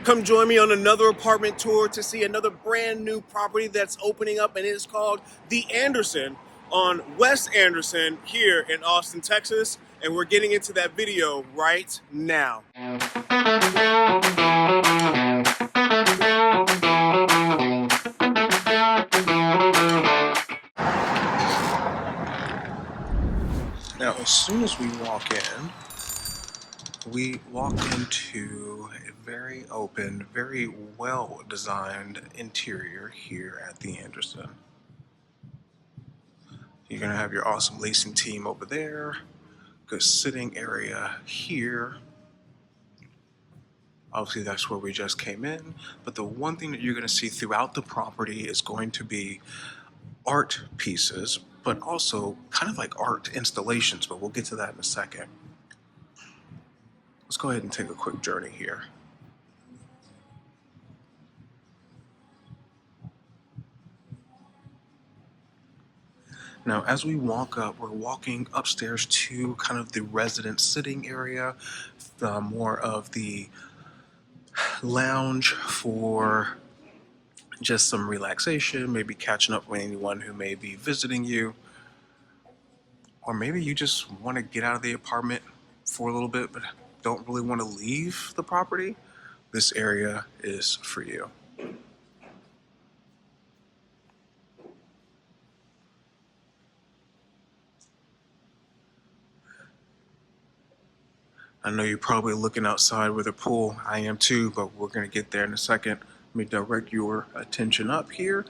Come join me on another apartment tour to see another brand new property that's opening up, and it is called The Anderson on West Anderson here in Austin, Texas. And we're getting into that video right now. Now, as soon as we walk into a very open, very well designed interior here at The Anderson. You're going to have your awesome leasing team over there, good sitting area here. Obviously, that's where we just came in. But the one thing that you're going to see throughout the property is going to be art pieces, but also kind of like art installations, but we'll get to that in a second. Let's go ahead and take a quick journey here. Now, as we walk up, we're walking upstairs to kind of the resident sitting area, more of the lounge for just some relaxation, maybe catching up with anyone who may be visiting you, or maybe you just want to get out of the apartment for a little bit but don't really want to leave the property. This area is for you. I know you're probably looking outside with a pool. I am too, but we're going to get there in a second. Let me direct your attention up here.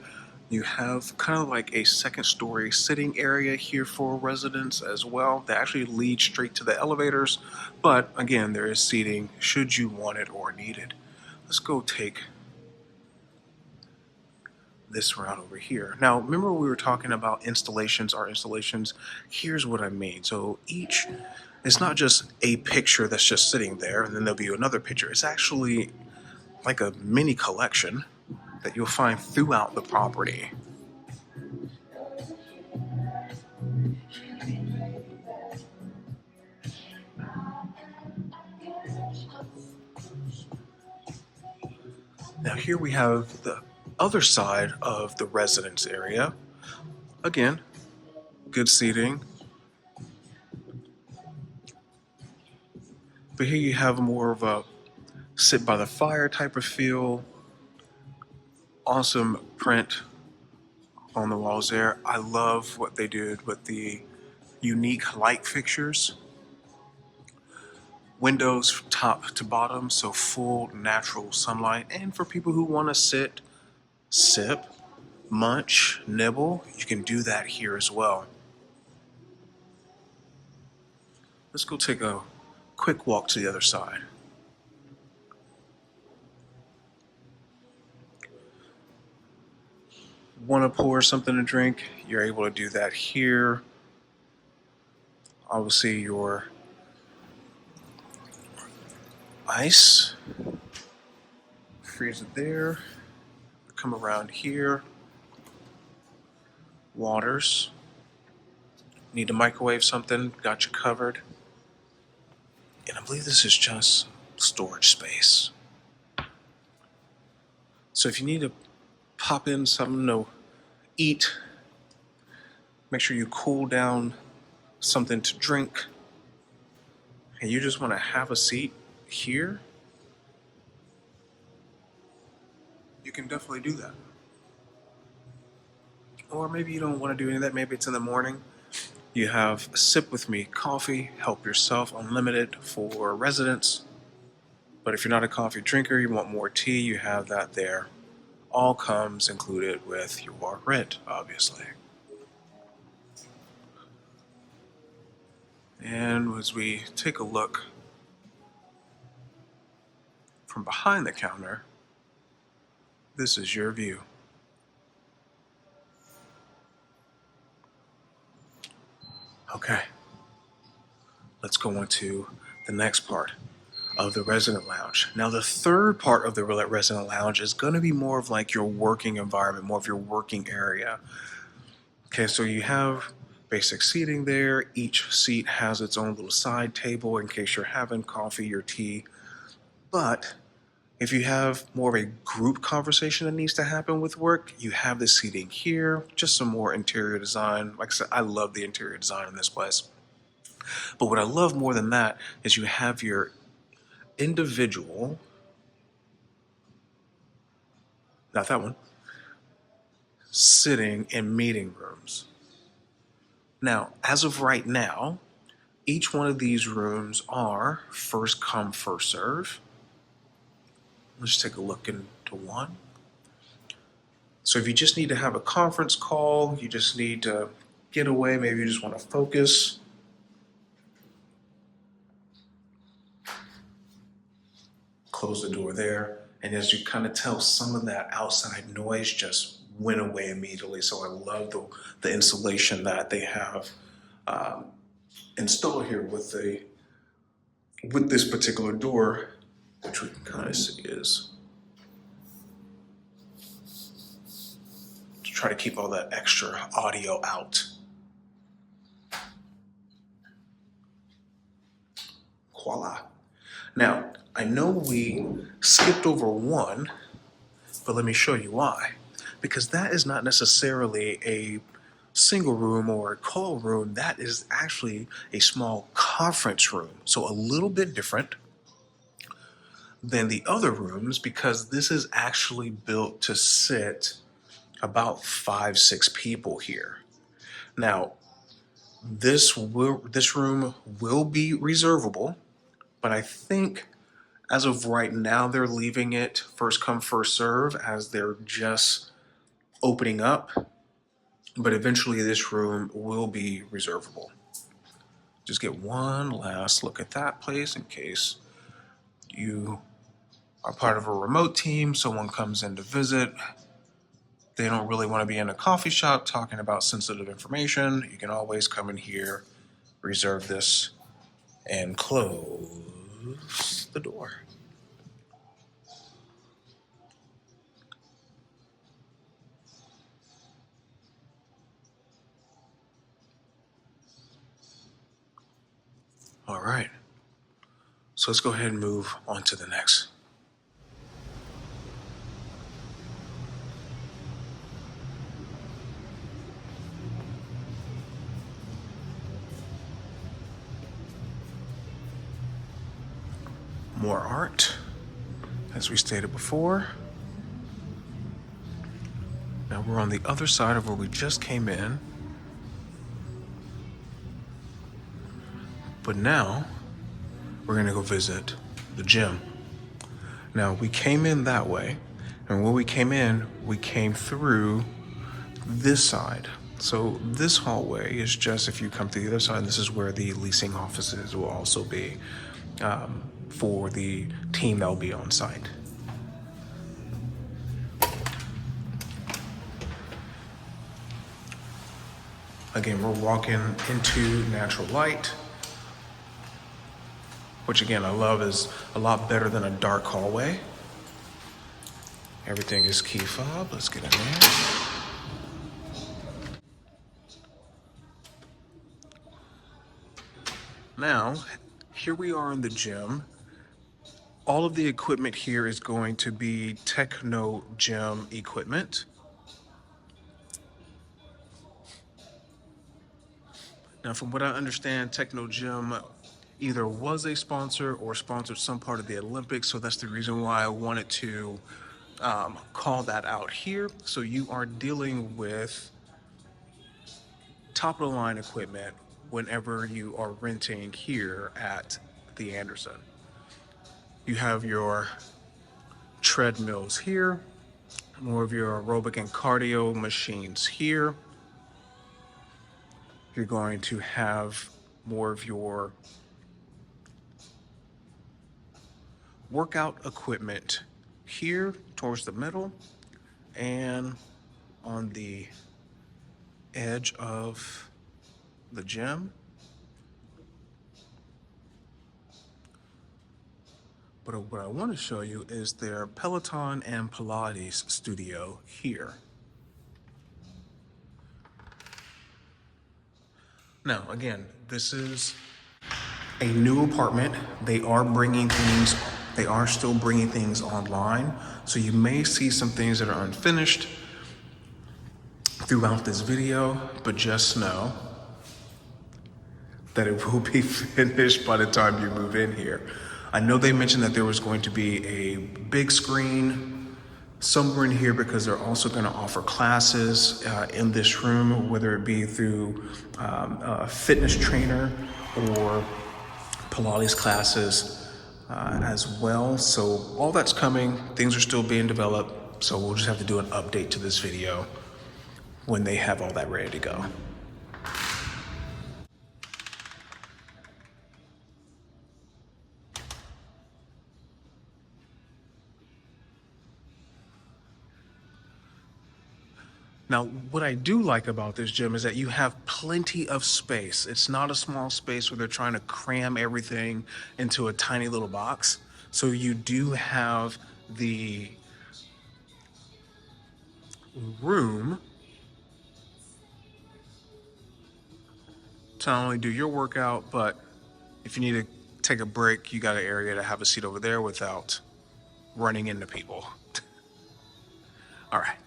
You have kind of like a second story sitting area here for residents as well. They actually lead straight to the elevators, but again, there is seating should you want it or need it. Let's go take this route over here. Now, remember we were talking about installations, art installations. Here's what I mean. So it's not just a picture that's just sitting there and then there'll be another picture. It's actually like a mini collection that you'll find throughout the property. Now here we have the other side of the residence area. Again, good seating. But here you have more of a sit by the fire type of feel. Awesome print on the walls there. I love what they did with the unique light fixtures. Windows top to bottom, so full natural sunlight. And for people who want to sit, sip, munch, nibble, you can do that here as well. Let's go take a quick walk to the other side. Want to pour something to drink, you're able to do that here. Obviously your ice, freeze it there, come around here, waters, need to microwave something, got you covered. And I believe this is just storage space. So if you need to pop in something to eat, make sure you cool down something to drink, and you just want to have a seat here, you can definitely do that. Or maybe you don't want to do any of that, maybe it's in the morning. You have Sip With Me coffee, help yourself, unlimited for residents. But if you're not a coffee drinker, you want more tea, you have that there. All comes included with your rent, obviously. And as we take a look from behind the counter, this is your view. Okay, let's go on to the next part of the resident lounge. Now, the third part of the resident lounge is going to be more of like your working environment, more of your working area. Okay, so you have basic seating there. Each seat has its own little side table in case you're having coffee or tea. But If you have more of a group conversation that needs to happen with work, you have the seating here, just some more interior design. Like I said, I love the interior design in this place. But what I love more than that is you have your individual, not that one, sitting in meeting rooms. Now, as of right now, each one of these rooms are first come, first serve. Let's take a look into one. So if you just need to have a conference call, you just need to get away, maybe you just want to focus, close the door there. And as you kind of tell, some of that outside noise just went away immediately. So I love the insulation that they have installed here with this particular door, which we can kind of see is to try to keep all that extra audio out. Voila. Now, I know we skipped over one, but let me show you why. Because that is not necessarily a single room or a call room. That is actually a small conference room. So a little bit different than the other rooms because this is actually built to sit about 5-6 people here. Now, this room will be reservable, but I think as of right now, they're leaving it first come, first serve as they're just opening up. But eventually this room will be reservable. Just get one last look at that place in case you are part of a remote team, someone comes in to visit. They don't really want to be in a coffee shop talking about sensitive information. You can always come in here, reserve this, and close the door. All right, so let's go ahead and move on to the next. More art, as we stated before. Now we're on the other side of where we just came in. But now we're gonna go visit the gym. Now we came in that way, and when we came through this side. So this hallway is just if you come to the other side, this is where the leasing offices will also be for the team that will be on site. Again, we're walking into natural light, which again I love is a lot better than a dark hallway. Everything is key fob. Let's get in there. Now, here we are in the gym. All of the equipment here is going to be Techno Gym equipment. Now, from what I understand, Techno Gym either was a sponsor or sponsored some part of the Olympics, so that's the reason why I wanted to call that out here. So you are dealing with top of the line equipment whenever you are renting here at the Anderson. You have your treadmills here, more of your aerobic and cardio machines here. You're going to have more of your workout equipment here towards the middle and on the edge of the gym. But what I want to show you is their Peloton and Pilates studio here. Now, again, this is a new apartment. They are bringing things They are still bringing things online, so you may see some things that are unfinished throughout this video, but just know that it will be finished by the time you move in here. I know they mentioned that there was going to be a big screen somewhere in here because they're also going to offer classes in this room, whether it be through a fitness trainer or Pilates classes as well. So all that's coming, things are still being developed. So we'll just have to do an update to this video when they have all that ready to go. Now, what I do like about this gym is that you have plenty of space. It's not a small space where they're trying to cram everything into a tiny little box. So you do have the room to not only do your workout, but if you need to take a break, you got an area to have a seat over there without running into people. All right.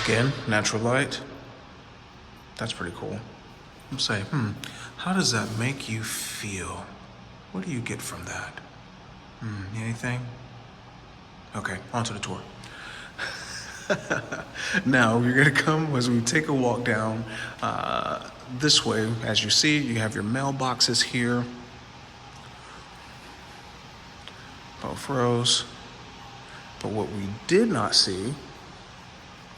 Again, natural light. That's pretty cool. I'm saying, how does that make you feel? What do you get from that? Anything? Okay, on to the tour. Now, you're gonna come as we take a walk down this way. As you see, you have your mailboxes here. Both rows. But what we did not see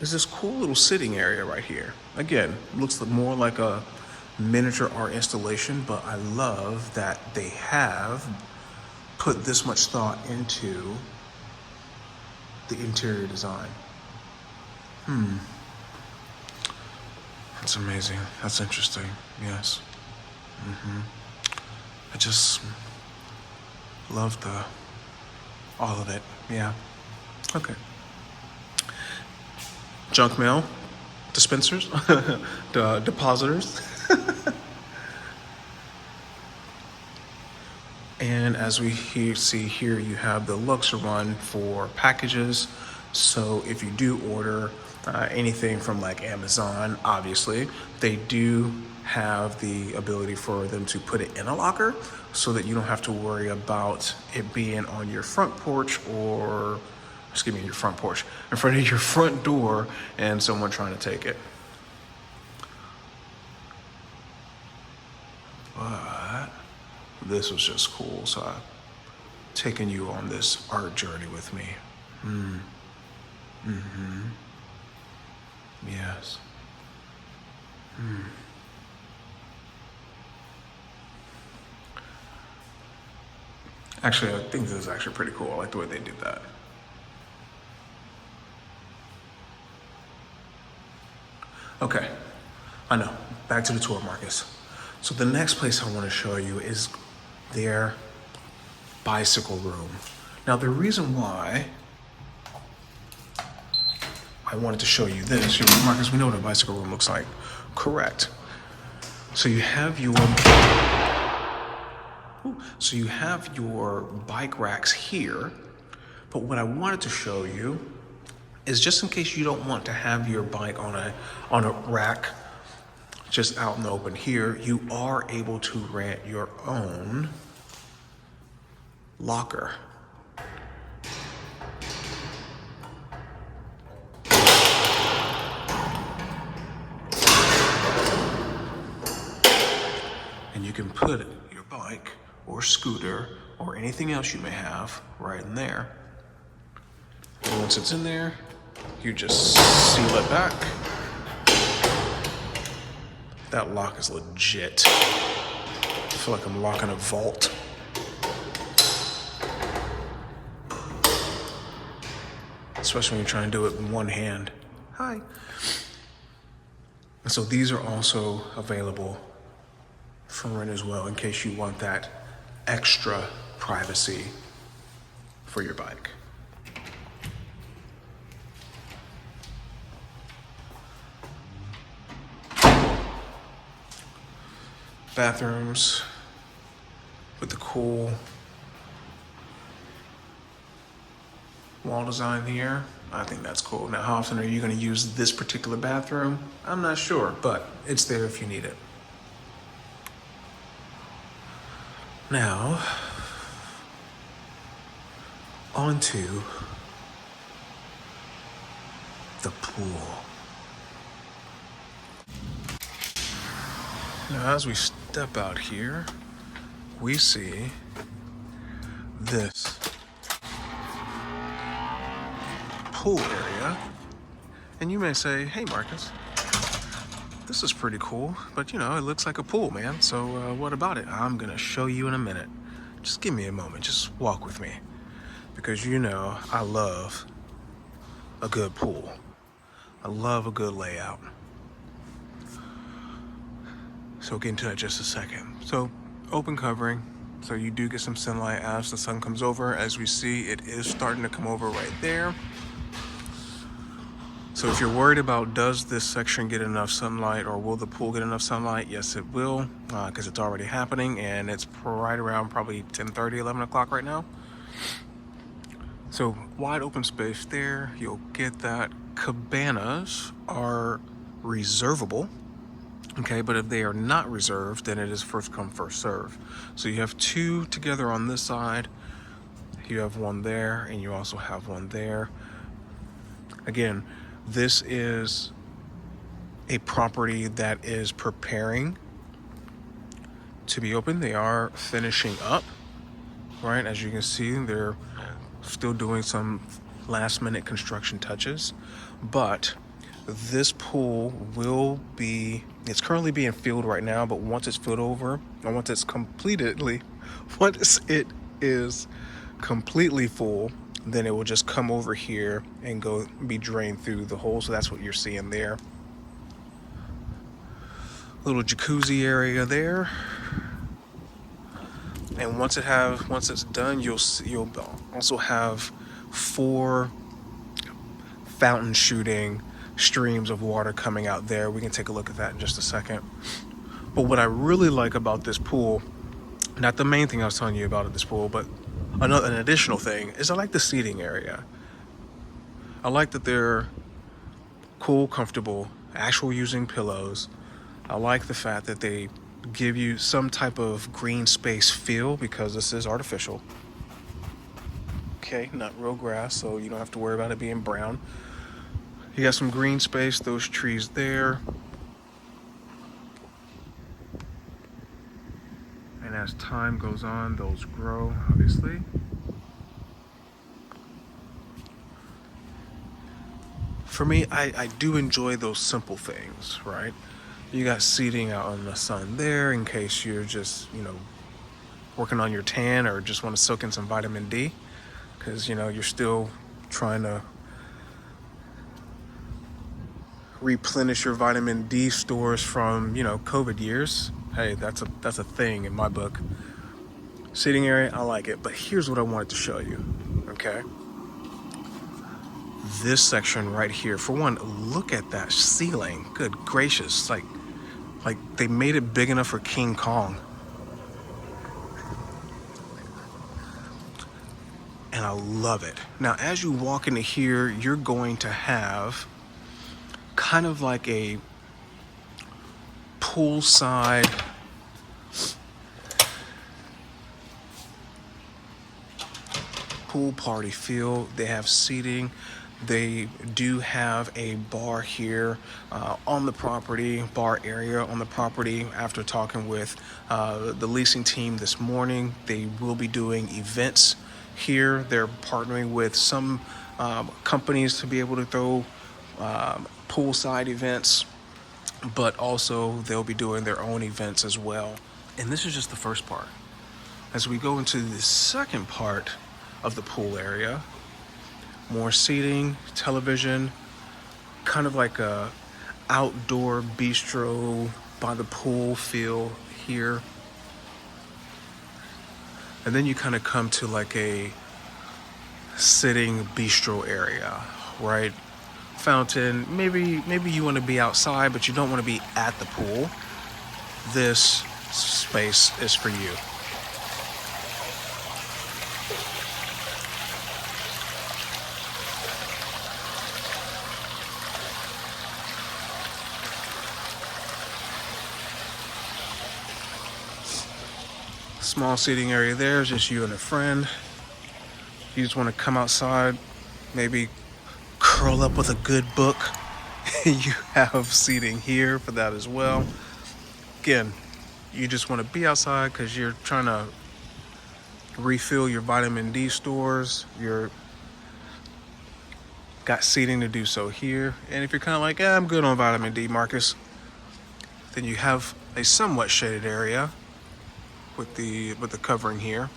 is this cool little sitting area right here. Again, looks more like a miniature art installation, but I love that they have put this much thought into the interior design. That's amazing. That's interesting. Yes. I just love all of it. Yeah. Okay. Junk mail dispensers, depositors. And as we see here, you have the Luxor one for packages. So if you do order anything from like Amazon, obviously, they do have the ability for them to put it in a locker so that you don't have to worry about it being on your front porch or, excuse me, your front porch, in front of your front door and someone trying to take it. But this was just cool, so I've taken you on this art journey with me. Yes. Actually, I think this is actually pretty cool. I like the way they did that. Okay, I know. Back to the tour, Marcus. So the next place I want to show you is their bicycle room. Now, the reason why I wanted to show you this, Marcus, we know what a bicycle room looks like. Correct. So you have your bike racks here, but what I wanted to show you is just in case you don't want to have your bike on a rack just out in the open here, you are able to rent your own locker. And you can put your bike or scooter or anything else you may have right in there. And once it's in there, you just seal it back. That lock is legit. I feel like I'm locking a vault. Especially when you're trying to do it in one hand. Hi. And so these are also available for rent as well in case you want that extra privacy for your bike. Bathrooms with the cool wall design here. I think that's cool. Now, how often are you going to use this particular bathroom? I'm not sure, but it's there if you need it. Now, onto the pool. Now, as we step out here, we see this pool area. And you may say, hey, Marcus, this is pretty cool, but you know, it looks like a pool, man. So what about it? I'm gonna show you in a minute. Just give me a moment, just walk with me. Because you know, I love a good pool. I love a good layout. So we'll get into that in just a second. So open covering, so you do get some sunlight as the sun comes over. As we see, it is starting to come over right there. So if you're worried about does this section get enough sunlight or will the pool get enough sunlight, yes it will, because it's already happening and it's right around probably 10:30, 11 o'clock right now. So wide open space there, you'll get that. Cabanas are reservable, okay, but if they are not reserved, then it is first come, first serve. So you have two together on this side, you have one there, and you also have one there. Again, this is a property that is preparing to be open. They are finishing up, right? As you can see, they're still doing some last minute construction touches, but this pool will be, it's currently being filled right now, but once it's filled over, and once it is completely full, then it will just come over here and go be drained through the hole. So that's what you're seeing there. Little jacuzzi area there. And once it's done, you'll also have 4 fountain shooting streams of water coming out there. We can take a look at that in just a second. But what I really like about this pool, not the main thing I was telling you about at this pool, but an additional thing is I like the seating area. I like that they're cool, comfortable, actual using pillows. I like the fact that they give you some type of green space feel because this is artificial. Okay, not real grass, so you don't have to worry about it being brown. You got some green space, those trees there. And as time goes on, those grow, obviously. For me, I do enjoy those simple things, right? You got seating out in the sun there in case you're just, you know, working on your tan or just want to soak in some vitamin D, because, you know, you're still trying to replenish your vitamin D stores from, you know, COVID years. Hey, that's a thing in my book. Seating area, I like it, but here's what I wanted to show you, okay? This section right here, for one, look at that ceiling. Good gracious, like they made it big enough for King Kong. And I love it. Now, as you walk into here, you're going to have kind of like a poolside pool party feel. They have seating. They do have a bar here on the property, bar area on the property. After talking with the leasing team this morning, they will be doing events here. They're partnering with some companies to be able to throw poolside events, but also they'll be doing their own events as well. And this is just the first part. As we go into the second part of the pool area, more seating, television, kind of like a outdoor bistro by the pool feel here. And then you kind of come to like a sitting bistro area, right? Fountain, maybe you want to be outside, but you don't want to be at the pool. This space is for you. Small seating area there, just you and a friend. You just want to come outside, maybe curl up with a good book. You have seating here for that as well. Again, you just want to be outside because you're trying to refill your vitamin D stores. You're got seating to do so here. And if you're kind of like, I'm good on vitamin D, Marcus, then you have a somewhat shaded area with the covering here.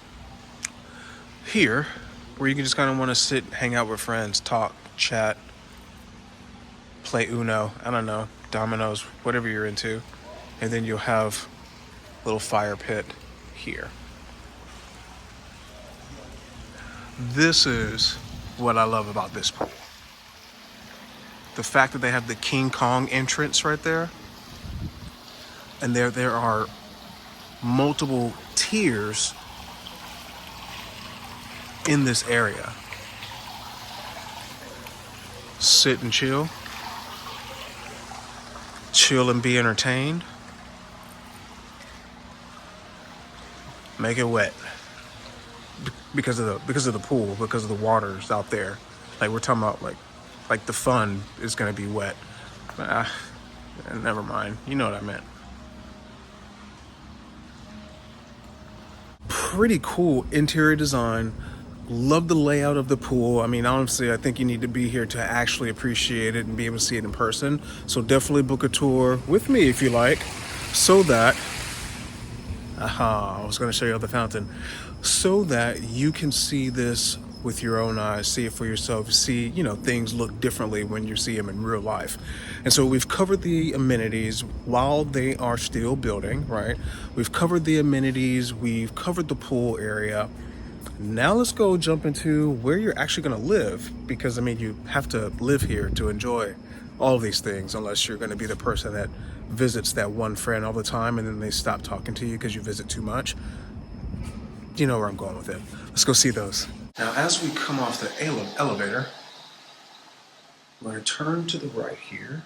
Here, where you can just kind of want to sit, hang out with friends, talk, chat, play Uno, I don't know, dominoes, whatever you're into. And then you'll have a little fire pit here. This is what I love about this pool. The fact that they have the King Kong entrance right there. And there are multiple tiers in this area. Sit and chill. Chill and be entertained. Make it wet. Because of the pool, because of the waters out there. Like we're talking about like the fun is gonna be wet. Never mind. You know what I meant. Pretty cool interior design. Love the layout of the pool. I mean, honestly, I think you need to be here to actually appreciate it and be able to see it in person. So definitely book a tour with me if you like, so that, I was going to show you the fountain, so that you can see this with your own eyes, see it for yourself, see, things look differently when you see them in real life. And so we've covered the amenities while they are still building, right? We've covered the amenities, we've covered the pool area. Now let's go jump into where you're actually going to live, because you have to live here to enjoy all of these things, unless you're going to be the person that visits that one friend all the time and then they stop talking to you because you visit too much. You know where I'm going with it. Let's go see those. Now, as we come off the elevator, I'm going to turn to the right here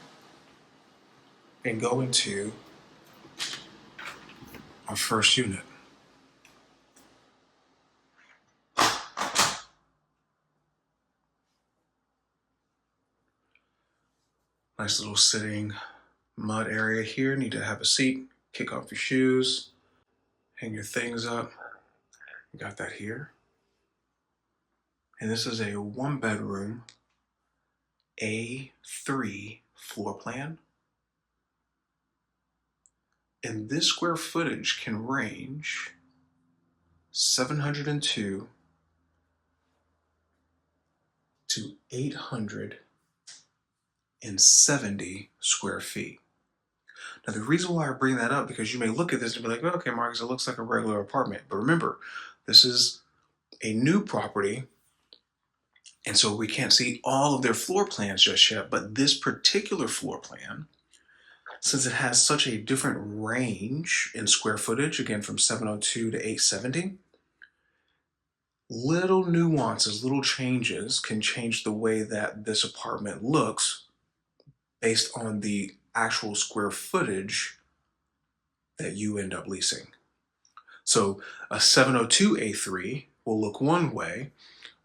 and go into our first unit. Nice little sitting mud area here. Need to have a seat, kick off your shoes, hang your things up. You got that here. And this is a 1-bedroom A3 floor plan. And this square footage can range 702 to 870 square feet. Now, the reason why I bring that up, because you may look at this and be like, okay, Marcus, it looks like a regular apartment. But remember, this is a new property, and so we can't see all of their floor plans just yet. But this particular floor plan, since it has such a different range in square footage, again, from 702 to 870, little nuances, little changes can change the way that this apartment looks based on the actual square footage that you end up leasing. So a 702A3 will look one way,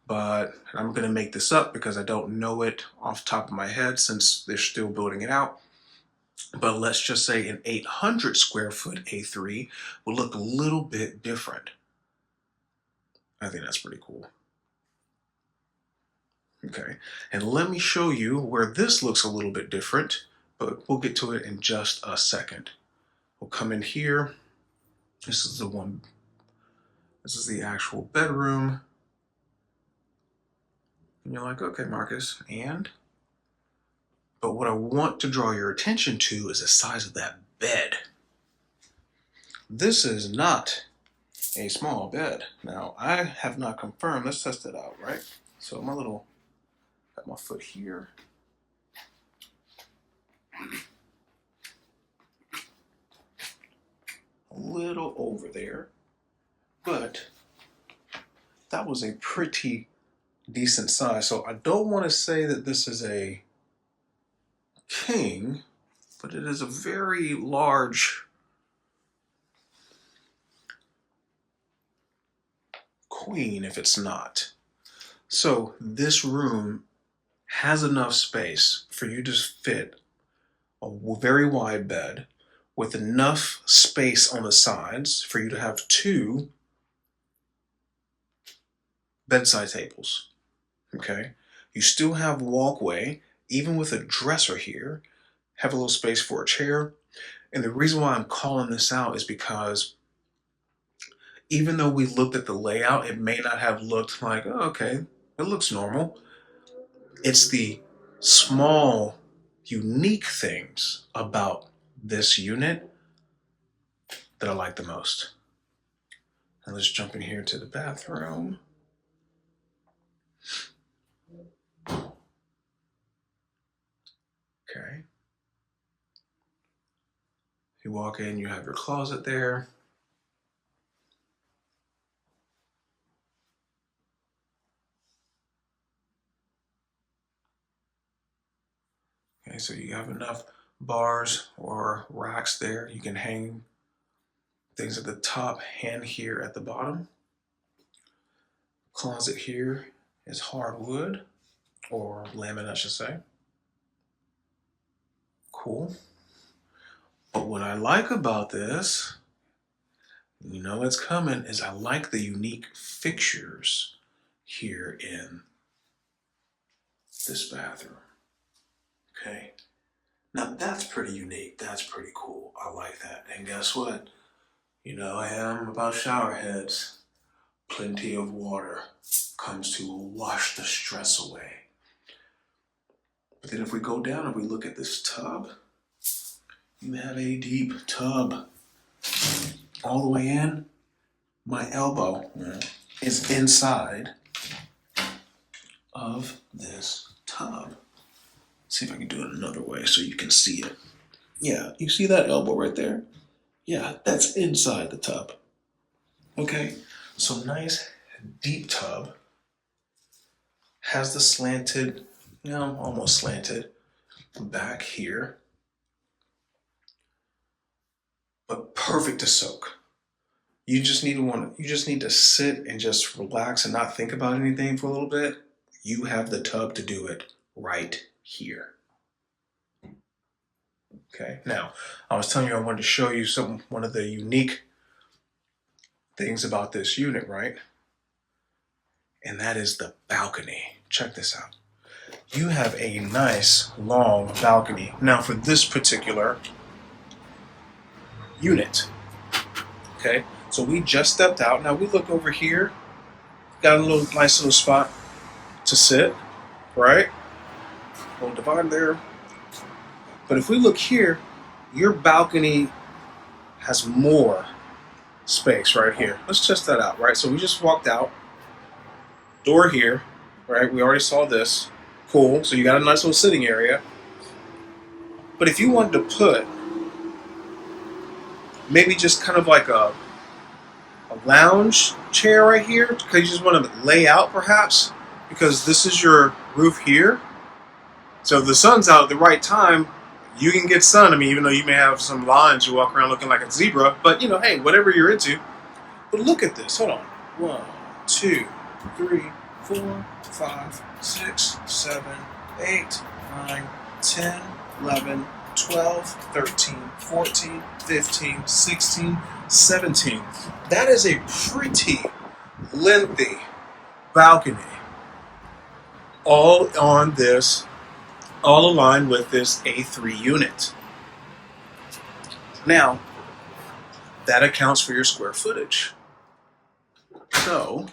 but I'm going to make this up because I don't know it off the top of my head since they're still building it out. But let's just say an 800 square foot A3 will look a little bit different. I think that's pretty cool. Okay, and let me show you where this looks a little bit different, but we'll get to it in just a second. We'll come in here. This is the actual bedroom. And you're like, okay, Marcus, but what I want to draw your attention to is the size of that bed. This is not a small bed. Now, I have not confirmed. Let's test it out, right? So got my foot here. a little over there, but that was a pretty decent size. So I don't want to say that this is a king, but it is a very large queen if it's not. So this room has enough space for you to fit a very wide bed with enough space on the sides for you to have two bedside tables. Okay? You still have walkway, even with a dresser here, have a little space for a chair. And the reason why I'm calling this out is because even though we looked at the layout, it may not have looked like, oh, okay, it looks normal. It's the small, unique things about this unit that I like the most. And let's jump in here to the bathroom. Okay. You walk in, you have your closet there. Okay, so you have enough bars or racks there. You can hang things at the top and here at the bottom. Closet here is hardwood, or laminate, I should say. Cool. But what I like about this, you know it's coming, is I like the unique fixtures here in this bathroom. Okay. Now that's pretty unique. That's pretty cool. I like that. And guess what? You know I am about shower heads. Plenty of water comes to wash the stress away. But then if we go down and we look at this tub, you have a deep tub. All the way in, my elbow is inside of this tub. Let's see if I can do it another way so you can see it. Yeah, you see that elbow right there? Yeah, that's inside the tub. Okay, so nice deep tub. Has the slanted, almost slanted back here. But perfect to soak. You just need to sit and just relax and not think about anything for a little bit. You have the tub to do it right here. Okay. Now, I was telling you I wanted to show you one of the unique things about this unit, right? And that is the balcony. Check this out. You have a nice long balcony. Now, for this particular unit, okay? So we just stepped out. Now we look over here. Got a nice little spot to sit, right? Little divider there. But if we look here, your balcony has more space right here. Let's test that out, right? So we just walked out. Door here, right? We already saw this. Cool. So you got a nice little sitting area. But if you wanted to put maybe just kind of like a lounge chair right here, because you just want to lay out perhaps, because this is your roof here. So if the sun's out at the right time, you can get sun. I mean, even though you may have some lines, you walk around looking like a zebra, but hey, whatever you're into. But look at this. Hold on. 1, 2, 3, 4, 5, 6, 7, 8, 9, 10, 11, 12, 13, 14, 15, 16, 17. That is a pretty lengthy balcony. All aligned with this A3 unit. Now, that accounts for your square footage. So,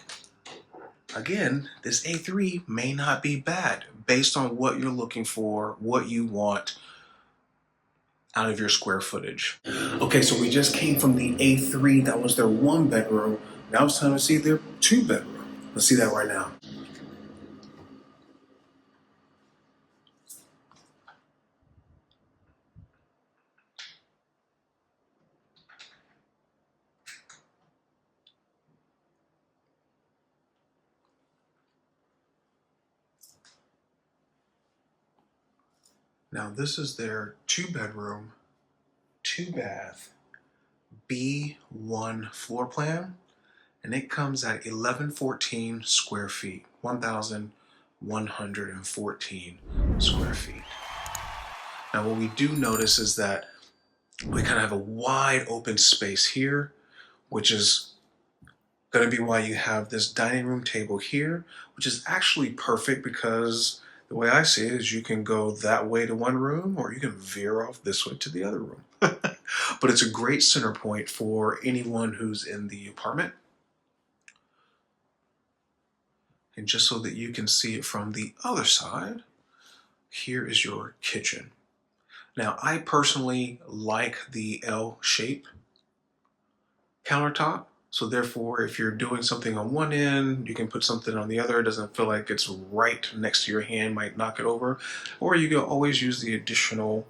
again, this A3 may not be bad based on what you're looking for, what you want out of your square footage. Okay, so we just came from the A3. That was their 1 bedroom. Now it's time to see their 2 bedroom. Let's see that right now. Now this is their 2-bedroom, 2-bath, B1 floor plan, and it comes at 1114 square feet, 1,114 square feet. Now what we do notice is that we kind of have a wide open space here, which is going to be why you have this dining room table here, which is actually perfect because the way I see it is you can go that way to one room or you can veer off this way to the other room. But it's a great center point for anyone who's in the apartment. And just so that you can see it from the other side, here is your kitchen. Now, I personally like the L shape countertop. So therefore, if you're doing something on one end, you can put something on the other. It doesn't feel like it's right next to your hand, might knock it over. Or you can always use the additional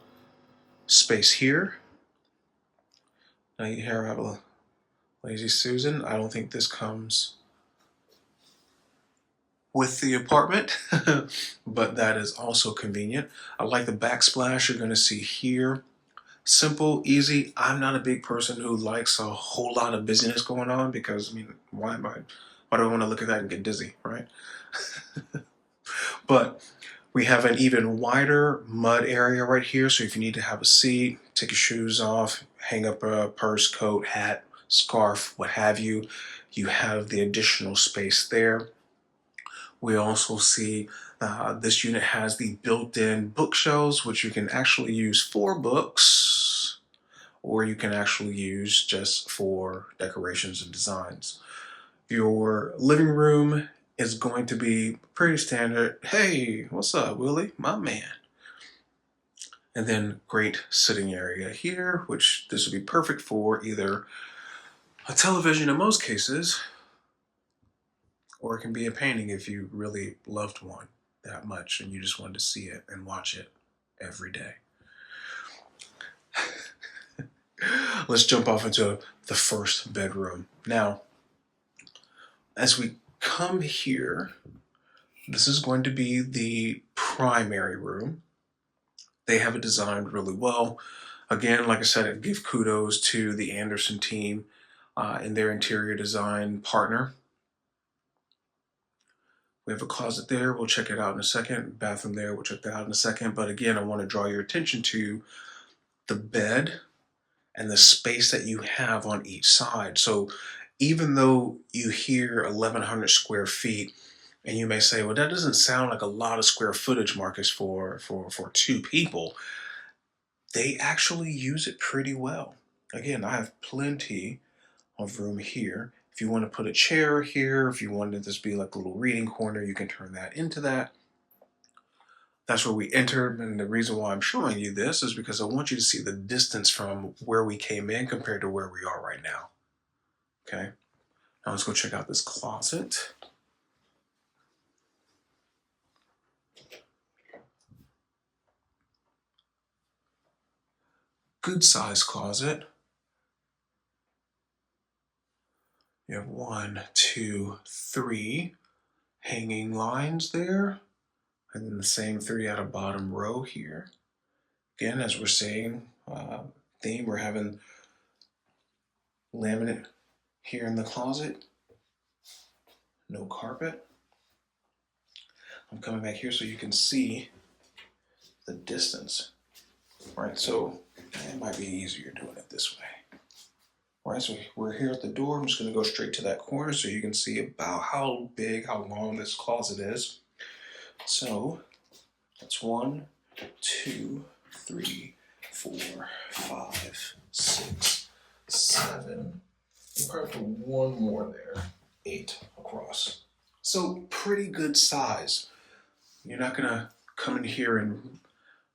space here. Now here I have a Lazy Susan. I don't think this comes with the apartment, but that is also convenient. I like the backsplash you're gonna see here. Simple, easy. I'm not a big person who likes a whole lot of busyness going on because, I mean, why do I want to look at that and get dizzy, right? But we have an even wider mud area right here. So if you need to have a seat, take your shoes off, hang up a purse, coat, hat, scarf, what have you, you have the additional space there. We also see this unit has the built-in bookshelves, which you can actually use for books, or you can actually use just for decorations and designs. Your living room is going to be pretty standard. Hey, what's up, Willie? My man. And then great sitting area here, which this would be perfect for either a television in most cases, or it can be a painting if you really loved one that much and you just wanted to see it and watch it every day. Let's jump off into the first bedroom. Now, as we come here, this is going to be the primary room. They have it designed really well. Again, like I said, I give kudos to the Anderson team and their interior design partner. We have a closet there. We'll check it out in a second. Bathroom there. We'll check that out in a second. But again, I want to draw your attention to the bed and the space that you have on each side. So even though you hear 1,100 square feet, and you may say, well, that doesn't sound like a lot of square footage, Marcus, for 2 people. They actually use it pretty well. Again, I have plenty of room here. If you want to put a chair here, if you wanted this to be like a little reading corner, you can turn that into that. That's where we entered, and the reason why I'm showing you this is because I want you to see the distance from where we came in compared to where we are right now. Okay, now let's go check out this closet. Good size closet. You have 1, 2, 3 hanging lines there, and then the same 3 at a bottom row here. Again, as we're saying, theme, we're having laminate here in the closet. No carpet. I'm coming back here so you can see the distance. All right, so it might be easier doing it this way. All right, so we're here at the door. I'm just going to go straight to that corner so you can see about how big, how long this closet is. So that's 1, 2, 3, 4, 5, 6, 7. You probably put 1 more there. 8 across. So pretty good size. You're not going to come in here and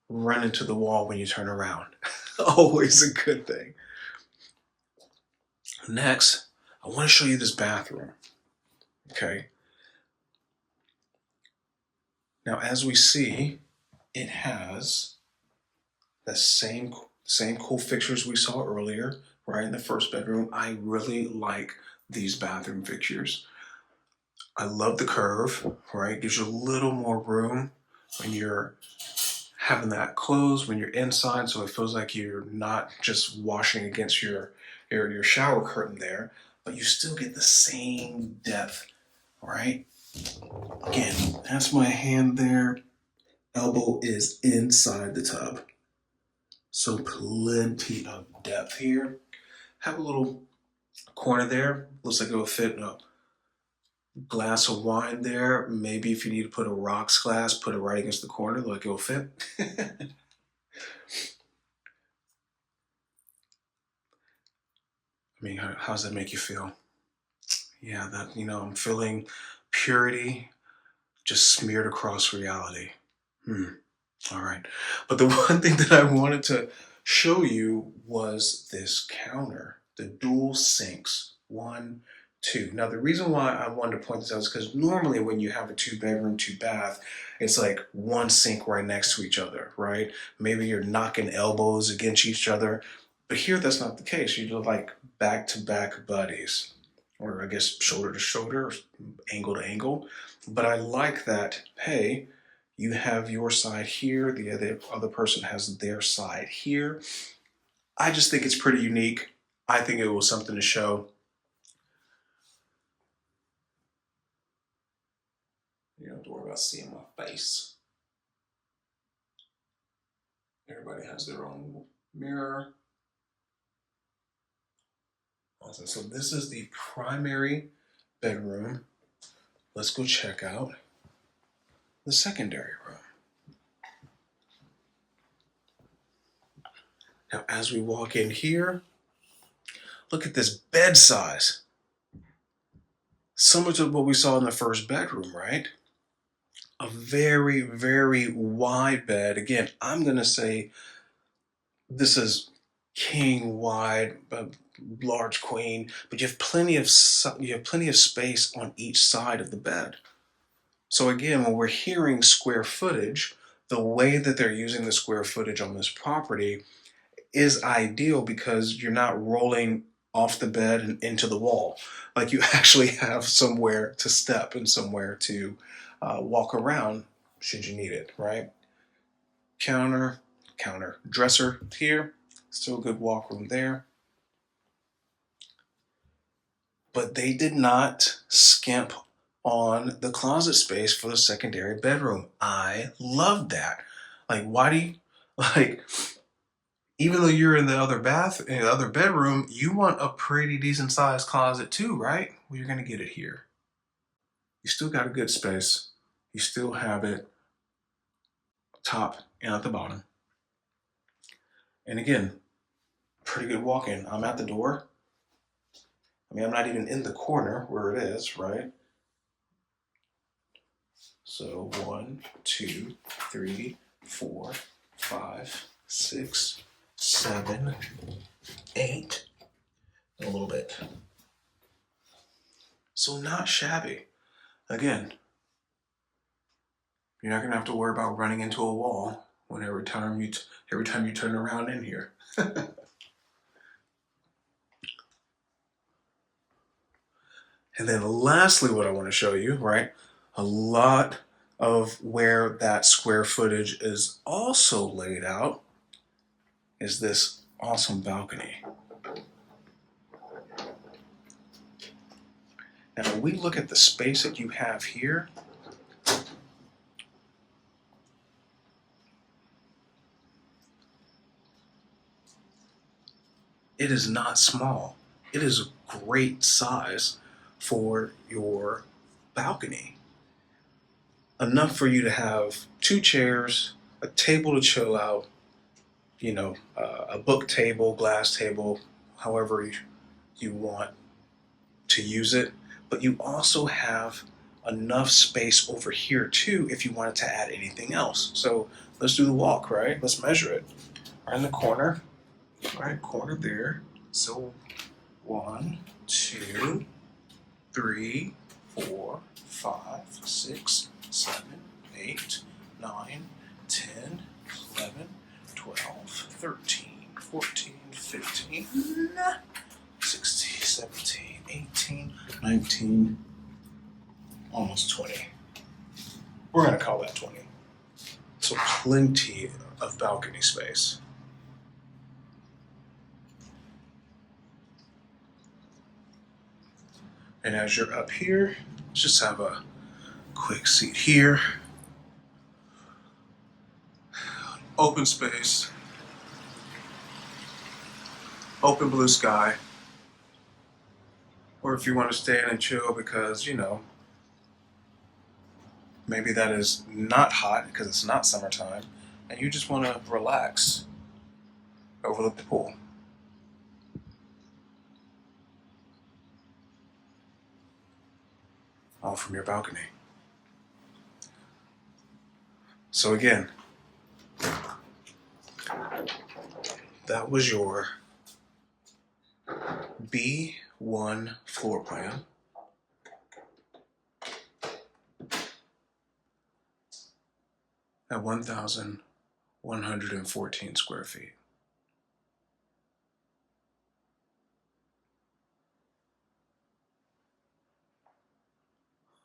run into the wall when you turn around. Always a good thing. Next, I want to show you this bathroom. Okay. Now, as we see, it has the same cool fixtures we saw earlier, right in the first bedroom. I really like these bathroom fixtures. I love the curve, right? It gives you a little more room when you're having that closed when you're inside, so it feels like you're not just washing against your shower curtain there, but you still get the same depth, right? Again, that's my hand there. Elbow is inside the tub. So plenty of depth here. Have a little corner there. Looks like it will fit in a glass of wine there. Maybe if you need to put a rocks glass, put it right against the corner, like it'll fit. I mean, how does that make you feel? Yeah, that, I'm feeling purity just smeared across reality. All right. But the one thing that I wanted to show you was this counter, the dual sinks. One, two. Now, the reason why I wanted to point this out is because normally when you have a 2-bedroom, 2-bath, it's like one sink right next to each other, right? Maybe you're knocking elbows against each other. But here, that's not the case. You're like back-to-back buddies, or I guess shoulder to shoulder, or angle to angle. But I like that, hey, you have your side here, the other person has their side here. I just think it's pretty unique. I think it was something to show. You don't have to worry about seeing my face. Everybody has their own mirror. Awesome. So this is the primary bedroom. Let's go check out the secondary room. Now, as we walk in here, look at this bed size. Similar to what we saw in the first bedroom, right? A very, very wide bed. Again, I'm going to say this is king wide, large queen, but you have plenty of space on each side of the bed. So again, when we're hearing square footage, the way that they're using the square footage on this property is ideal because you're not rolling off the bed and into the wall. Like you actually have somewhere to step and somewhere to walk around should you need it, right? Counter, dresser here, still a good walk room there. But they did not skimp on the closet space for the secondary bedroom. I love that. Like, why do you, like, even though you're in the other bedroom, you want a pretty decent sized closet too, right? Well, you're going to get it here. You still got a good space. You still have it top and at the bottom. And again, pretty good walk-in. I'm at the door. I mean, I'm not even in the corner where it is, right? So 1, 2, 3, 4, 5, 6, 7, 8, and a little bit. So not shabby. Again, you're not gonna have to worry about running into a wall every time you turn around in here. And then lastly, what I want to show you, right? A lot of where that square footage is also laid out is this awesome balcony. Now, when we look at the space that you have here, it is not small. It is a great size for your balcony. Enough for you to have 2 chairs, a table to chill out, a book table, glass table, however you want to use it. But you also have enough space over here too if you wanted to add anything else. So let's do the walk, right? Let's measure it. Right in the corner, right, corner there. So 1, 2, 3, 4, 5, 6, 7, 8, 9, 10, 11, 12, 13, 14, 15, 16, 17, 18, 19, almost 20. We're going to call that 20. So plenty of balcony space. And as you're up here, just have a quick seat here. Open space, open blue sky. Or if you want to stay in and chill because, maybe that is not hot because it's not summertime, and you just want to relax, overlook the pool. All from your balcony. So again, that was your B1 floor plan. At 1,114 square feet.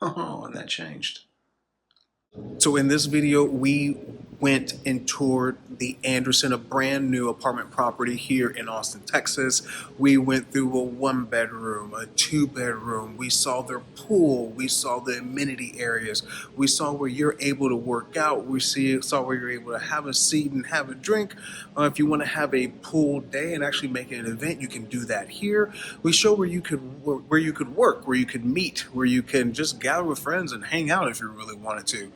Oh, and that changed. So in this video, we went and toured the Anderson, a brand new apartment property here in Austin, Texas. We went through a 1-bedroom, a 2-bedroom. We saw their pool. We saw the amenity areas. We saw where you're able to work out. We saw where you're able to have a seat and have a drink. If you want to have a pool day and actually make it an event, you can do that here. We show where you could work, where you could meet, where you can just gather with friends and hang out if you really wanted to.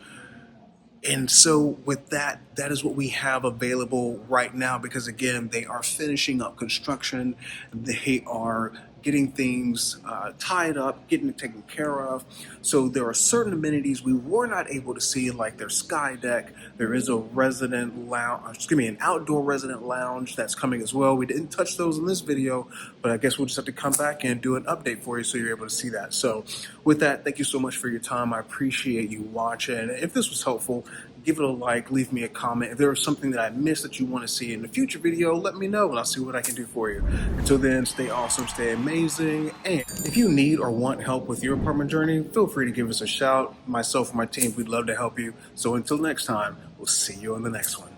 And so with that, that is what we have available right now, because again, they are finishing up construction. They are getting things tied up, getting it taken care of. So there are certain amenities we were not able to see, like their sky deck. There is a resident lounge, an outdoor resident lounge that's coming as well. We didn't touch those in this video, but I guess we'll just have to come back and do an update for you so you're able to see that. So with that, thank you so much for your time. I appreciate you watching. If this was helpful, give it a like, leave me a comment. If there is something that I missed that you want to see in the future video, let me know and I'll see what I can do for you. Until then, stay awesome, stay amazing. And if you need or want help with your apartment journey, feel free to give us a shout. Myself and my team, we'd love to help you. So until next time, we'll see you on the next one.